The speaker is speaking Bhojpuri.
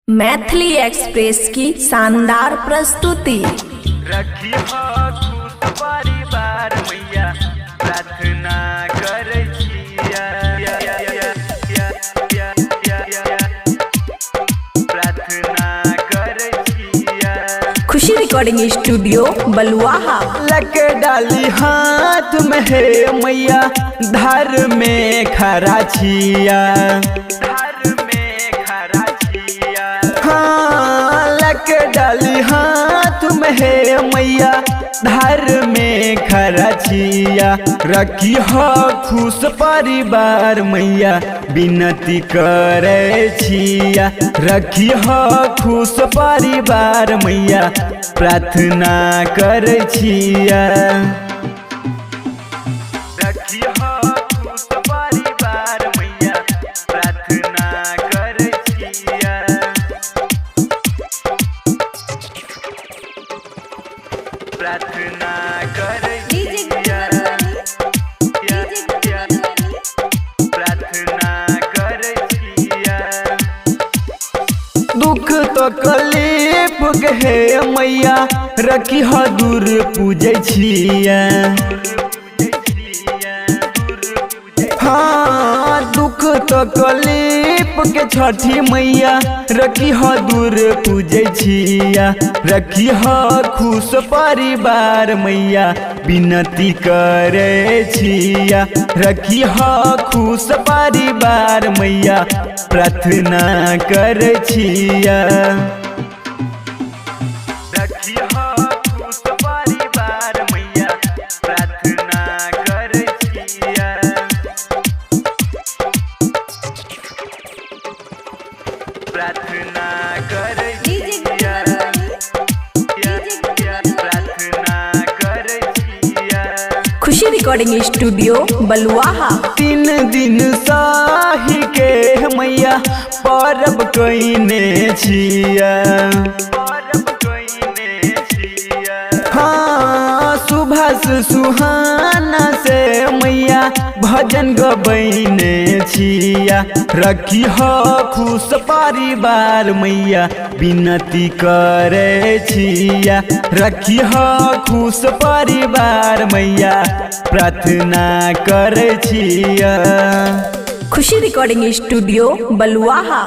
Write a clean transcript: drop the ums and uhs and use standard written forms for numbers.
मैथिली एक्सप्रेस की शानदार प्रस्तुति। रखी हो खुश परिवार मैया प्रार्थना करै छिया, प्रार्थना करै छिया। खुशी रिकॉर्डिंग स्टूडियो बलुआहा। लक डाली हाथ में है मैया धार में खड़ा छिया, लक डाली हाथ में है मैया धार में खड़ा छिया। रखी हो खुश परिवार मैया विनती करे छिया, रखी हो खुश परिवार मैया प्रार्थना करे छिया। रखी हो खुश परिवार मैया प्रार्थना करे छिया, प्रार्थना करे छिया, प्रार्थना करे छिया। दुख तो कलीफ के है मैया रखी हो दूर पूजे छिया। हाँ दुख तो कलीफ के छठी मैया रखी हो दूर पूजे छिया। रखी हो खुश परिवार मैया विनती करे छिया, रखी हो खुश परिवार मैया प्रार्थना करे छिया। रखी हो खुश परिवार मैया प्रार्थना करे छिया, प्रार्थना करे छिया, प्रार्थना करे छिया। खुशी रिकॉर्डिंग स्टूडियो बलुआहा। 3 दिन साही के मैया परब कइने छिया, हाँ सुभाष सुहाना से मैया भजन गबैने छिया। रखी हो खुश परिवार मैया विनती करे छिया, रखी हो खुश परिवार मैया प्रार्थना करे छिया। खुशी रिकॉर्डिंग स्टूडियो बलुआहा।